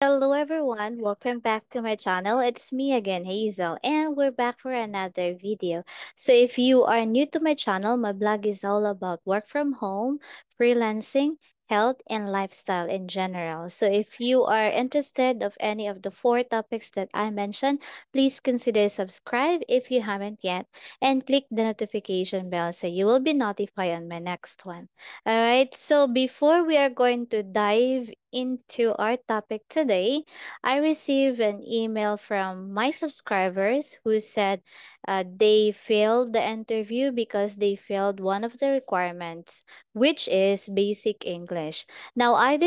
Hello everyone, welcome back to my channel. It's me again, Hazel, and we're back for another video. So if you are new to my channel, my blog is all about work from home, freelancing, health, and lifestyle in general. So if you are interested of any of the four topics that I mentioned, please consider subscribe if you haven't yet, and click the notification bell so you will be notified on my next one. All right, so before we are going to dive into our topic today, I received an email from my subscribers who said they failed the interview because they failed one of the requirements, which is basic English. Now, to I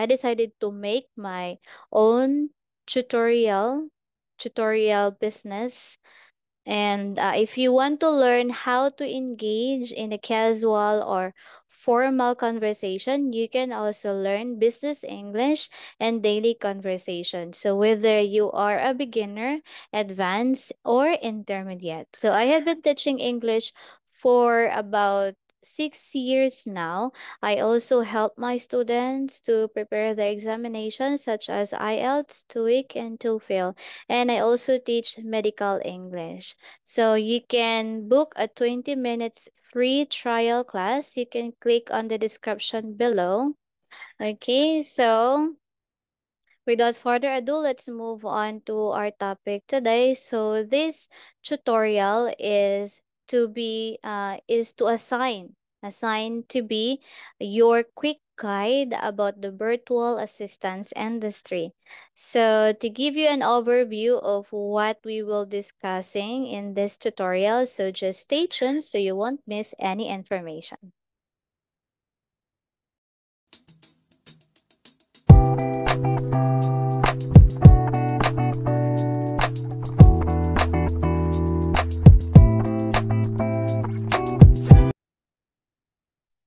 decided to make my own tutorial tutorial business, and if you want to learn how to engage in a casual or formal conversation, you can also learn business English and daily conversation. So, whether you are a beginner, advanced, or intermediate. So, I have been teaching English for about 6 years now. I also help my students to prepare the examinations such as IELTS, TOEIC, and TOEFL, and I also teach medical English. So you can book a 20 minutes free trial class. You can click on the description below. Okay, so without further ado, let's move on to our topic today. So this tutorial is to assign to be your quick guide about the virtual assistance industry. So to give you an overview of what we will discussing in this tutorial, so just stay tuned so you won't miss any information.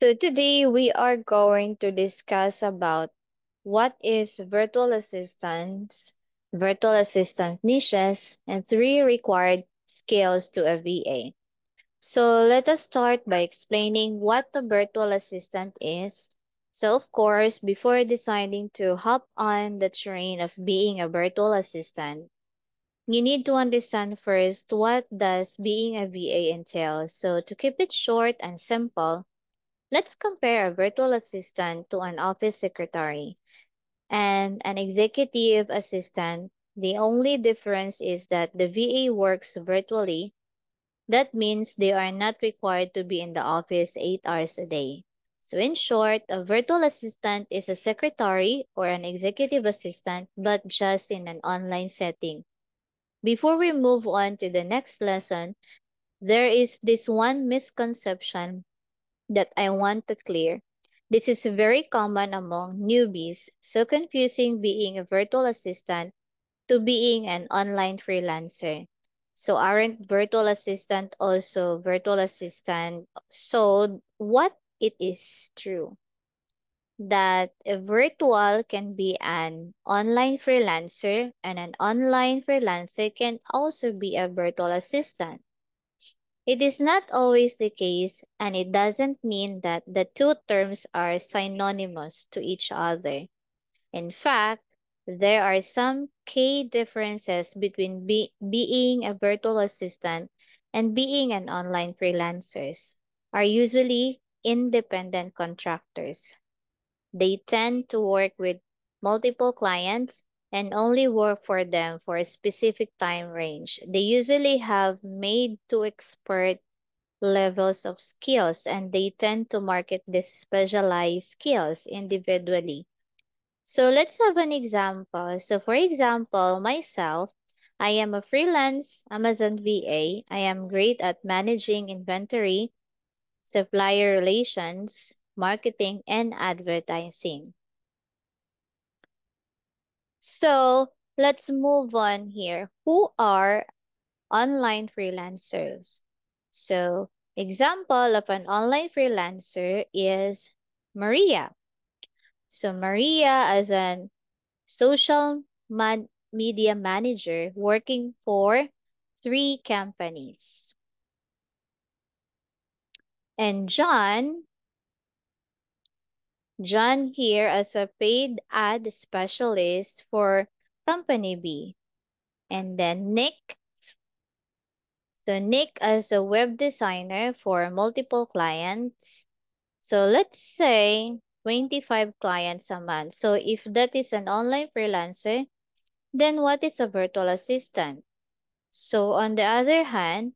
So today we are going to discuss about what is virtual assistant niches, and three required skills to a VA. So let us start by explaining what the virtual assistant is. So of course, before deciding to hop on the train of being a virtual assistant, you need to understand first what does being a VA entail. So to keep it short and simple, let's compare a virtual assistant to an office secretary and an executive assistant. The only difference is that the VA works virtually. That means they are not required to be in the office 8 hours a day. So, in short, a virtual assistant is a secretary or an executive assistant, but just in an online setting. Before we move on to the next lesson, there is this one misconception that I want to clear. This is very common among newbies, so confusing being a virtual assistant to being an online freelancer. So aren't virtual assistant also virtual assistant? So what it is true that a virtual can be an online freelancer, and an online freelancer can also be a virtual assistant. It is not always the case, and it doesn't mean that the two terms are synonymous to each other. In fact, there are some key differences between being a virtual assistant and being an online freelancers are usually independent contractors. They tend to work with multiple clients and only work for them for a specific time range. They usually have made to expert levels of skills, and they tend to market these specialized skills individually. So let's have an example. So for example, myself, I am a freelance Amazon VA. I am great at managing inventory, supplier relations, marketing, and advertising. So let's move on here. Who are online freelancers? So example of an online freelancer is Maria. So Maria as an media manager working for three companies. And John John here as a paid ad specialist for company B. And then Nick. So Nick as a web designer for multiple clients. So let's say 25 clients a month. So if that is an online freelancer, then what is a virtual assistant? So on the other hand,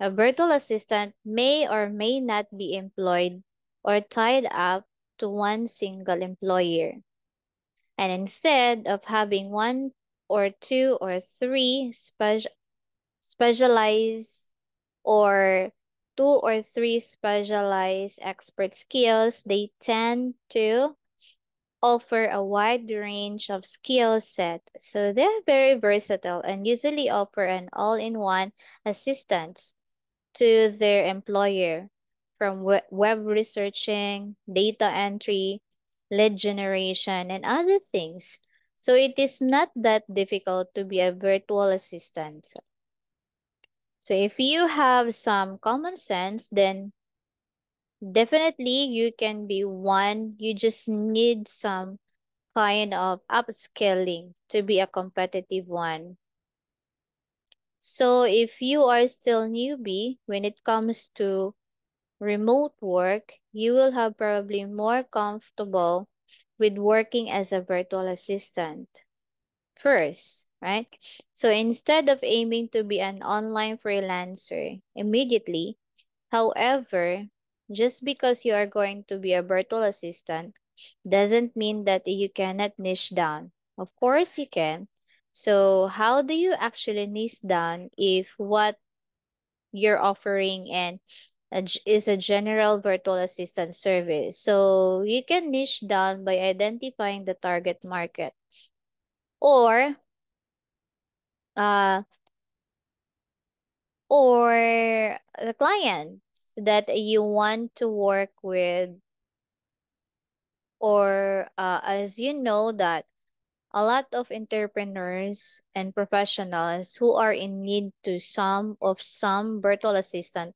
a virtual assistant may or may not be employed or tied up to one single employer. And instead of having one or two or three specialized or two or three specialized expert skills, they tend to offer a wide range of skill set. So they're very versatile and usually offer an all-in-one assistance to their employer from web researching, data entry, lead generation, and other things. So it is not that difficult to be a virtual assistant. So if you have some common sense, then definitely you can be one. You just need some kind of upscaling to be a competitive one. So if you are still newbie when it comes to remote work, you will have probably more comfortable with working as a virtual assistant first, right? So instead of aiming to be an online freelancer immediately, however, just because you are going to be a virtual assistant doesn't mean that you cannot niche down. Of course you can. So how do you actually niche down if what you're offering and is a general virtual assistant service? So you can niche down by identifying the target market or uh or the clients that you want to work with, or as you know that a lot of entrepreneurs and professionals who are in need to some virtual assistant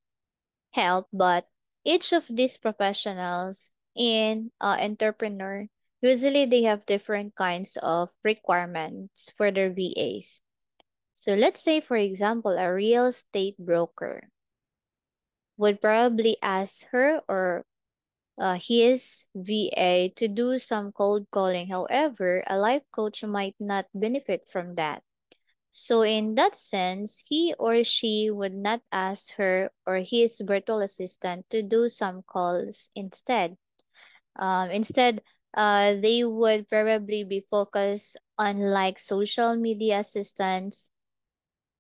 help, but each of these professionals in entrepreneur, usually they have different kinds of requirements for their VAs. So let's say for example a real estate broker would probably ask her or his VA to do some cold calling. However, a life coach might not benefit from that. So, in that sense, he or she would not ask her or his virtual assistant to do some calls instead. Instead, they would probably be focused on like social media assistants,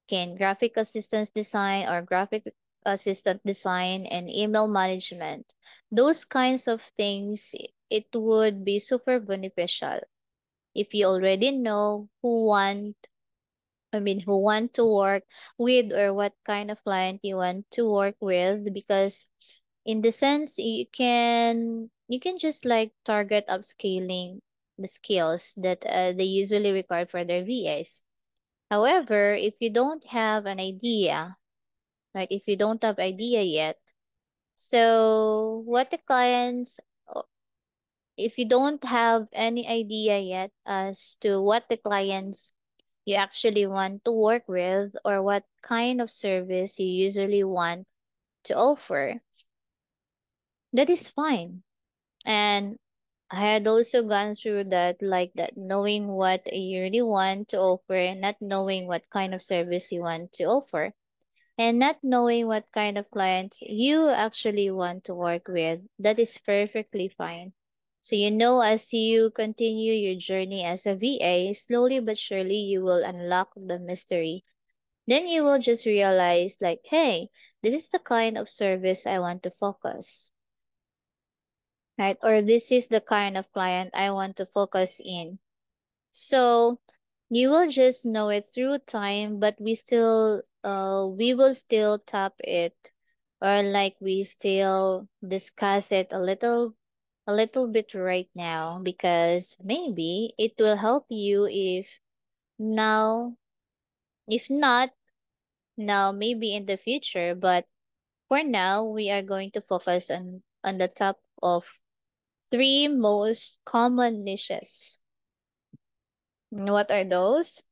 can graphic assistance design or graphic assistant design and email management. Those kinds of things, it would be super beneficial if you already know who want to work with or what kind of client you want to work with, because in the sense you can just like target upscaling the skills that they usually require for their VAs. However, if you don't have an idea, right? If you don't have idea yet, so what the clients, if you don't have any idea yet as to what the clients you actually want to work with or what kind of service you usually want to offer, that is fine. And I had also gone through that, like that, knowing what you really want to offer and not knowing what kind of service you want to offer, and not knowing what kind of clients you actually want to work with. That is perfectly fine. So, as you continue your journey as a VA, slowly but surely you will unlock the mystery. Then you will just realize, like, hey, this is the kind of service I want to focus, right? Or this is the kind of client I want to focus in. So you will just know it through time, but we will still tap it, or like we still discuss it a little bit right now, because maybe it will help you now, if not now, maybe in the future, but for now we are going to focus on the top of three most common niches. And what are those?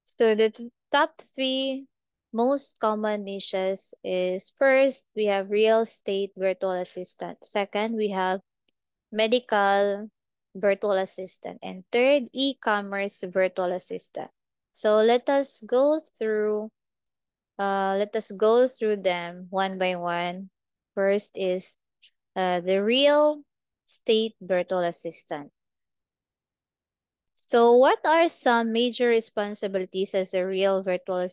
So the top three most common niches is first, we have real estate virtual assistant. Second, we have medical virtual assistant. And third, e-commerce virtual assistant. So let us go through them one by one. First is the real estate virtual assistant. So what are some major responsibilities as a real virtual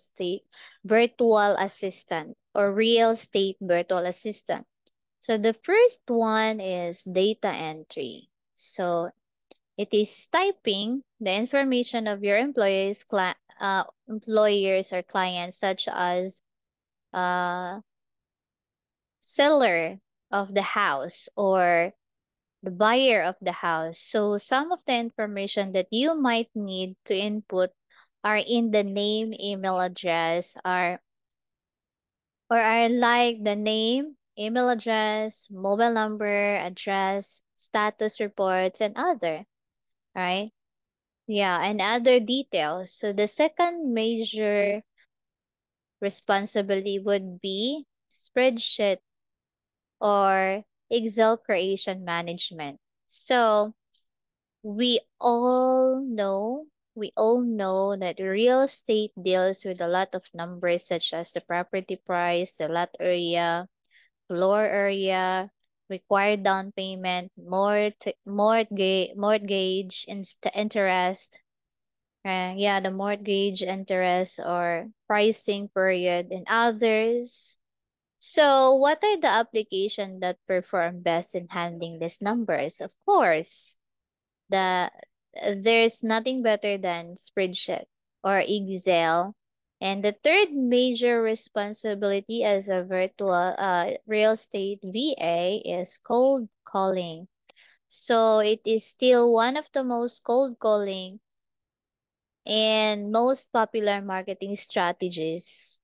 assistant or real estate virtual assistant? So the first one is data entry. So it is typing the information of your employers or clients, such as uh, seller of the house or the buyer of the house. So some of the information that you might need to input are in the name, email address, are like the name, email address, mobile number, address, status reports, and other, right? Yeah, and other details. So the second major responsibility would be spreadsheet or Excel creation management. So we all know that real estate deals with a lot of numbers such as the property price, the lot area, floor area, required down payment, interest, the mortgage interest or pricing period and others. So, what are the applications that perform best in handling these numbers? Of course, the there's nothing better than spreadsheet or Excel. And the third major responsibility as a virtual real estate VA is cold calling. So it is still one of the most cold calling and most popular marketing strategies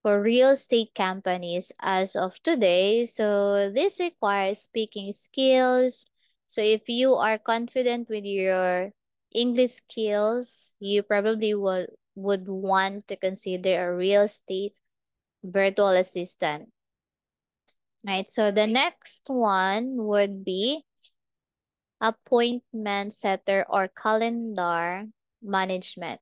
for real estate companies as of today. So this requires speaking skills. So if you are confident with your English skills, you probably would want to consider a real estate virtual assistant. Right? So the next one would be appointment setter or calendar management.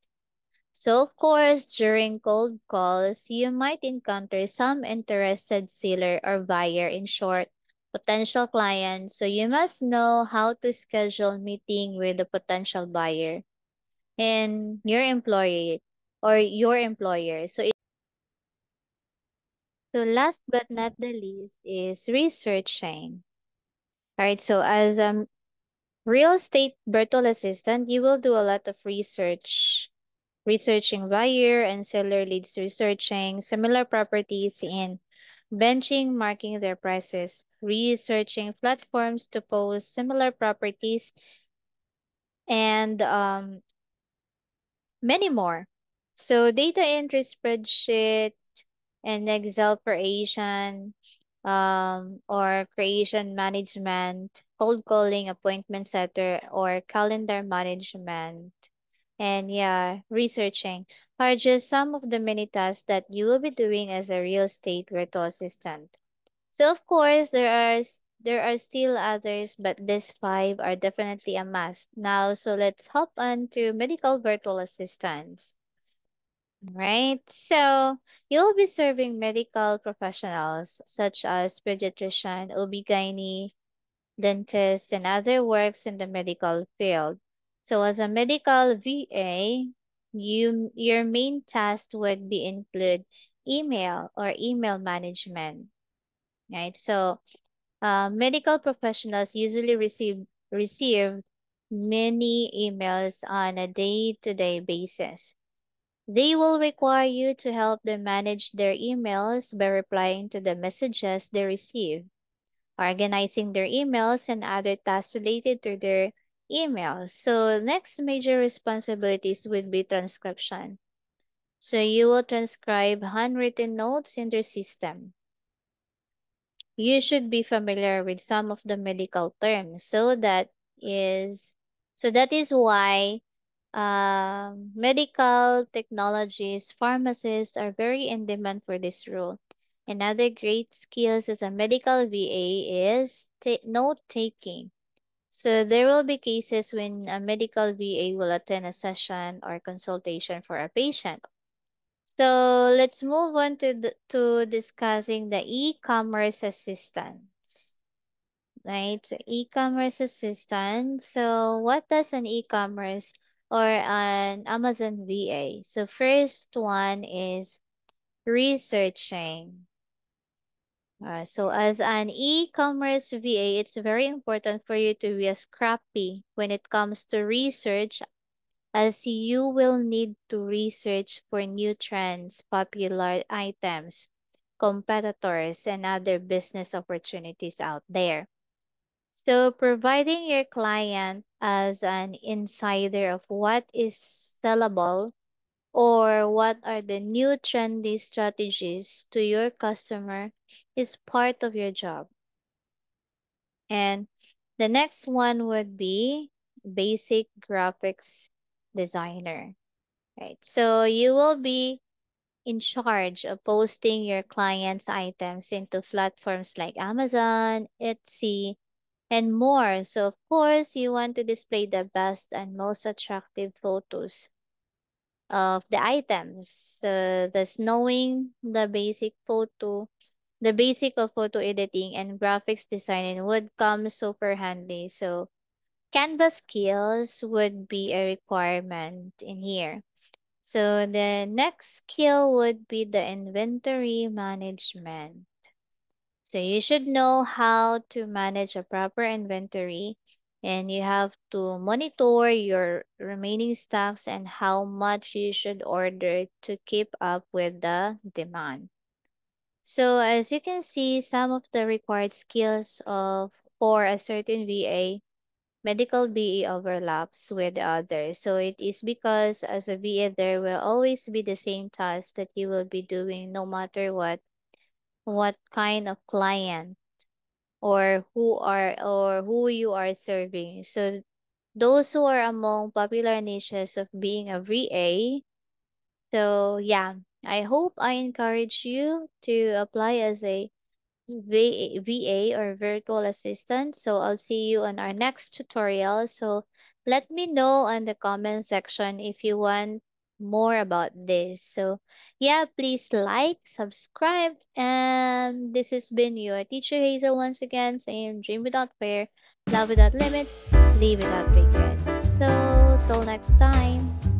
So, of course, during cold calls, you might encounter some interested seller or buyer, in short, potential client. So, you must know how to schedule meeting with the potential buyer and your employee or your employer. So last but not the least is researching. All right, so as a real estate virtual assistant, you will do a lot of researching buyer and seller leads, researching similar properties and benchmarking their prices, researching platforms to post similar properties, and many more. So data entry spreadsheet and Excel creation, or creation management, cold calling, appointment setter, or calendar management. And yeah, researching are just some of the many tasks that you will be doing as a real estate virtual assistant. So of course, there are still others, but these five are definitely a must. Now, so let's hop on to medical virtual assistants. Right? So you'll be serving medical professionals such as pediatrician, OB/GYN, dentist, and other works in the medical field. So as a medical VA, your main task would be include email management, right? So medical professionals usually receive many emails on a day-to-day basis. They will require you to help them manage their emails by replying to the messages they receive, organizing their emails, and other tasks related to their emails. So, next major responsibilities would be transcription. So, you will transcribe handwritten notes in their system. you should be familiar with some of the medical terms. Is that is why medical technologists, pharmacists are very in demand for this role. Another great skills as a medical VA is note taking. So there will be cases when a medical VA will attend a session or consultation for a patient. So let's move on to discussing the e-commerce assistants. Right? So e-commerce assistant. So what does an e-commerce or an Amazon VA? So first one is researching. So as an e-commerce VA, it's very important for you to be a scrappy when it comes to research, as you will need to research for new trends, popular items, competitors, and other business opportunities out there. So providing your client as an insider of what is sellable or what are the new trendy strategies to your customer is part of your job. And the next one would be basic graphics designer. Right. So you will be in charge of posting your clients' items into platforms like Amazon, Etsy, and more. So of course, you want to display the best and most attractive photos of the items. So thus knowing the basic of photo editing and graphics designing would come super handy. So Canva skills would be a requirement in here. So the next skill would be the inventory management. So you should know how to manage a proper inventory, and you have to monitor your remaining stocks and how much you should order to keep up with the demand. So as you can see, some of the required skills of for a certain VA, medical VA overlaps with others. So it is because as a VA there will always be the same task that you will be doing no matter what kind of client or who you are serving. So those who are among popular niches of being a VA. So yeah, I hope I encourage you to apply as a VA or virtual assistant. So I'll see you on our next tutorial. So let me know on the comment section if you want more about this. So yeah, please like, subscribe, and this has been your teacher Hazel once again saying dream without fear, love without limits, live without regrets. So till next time.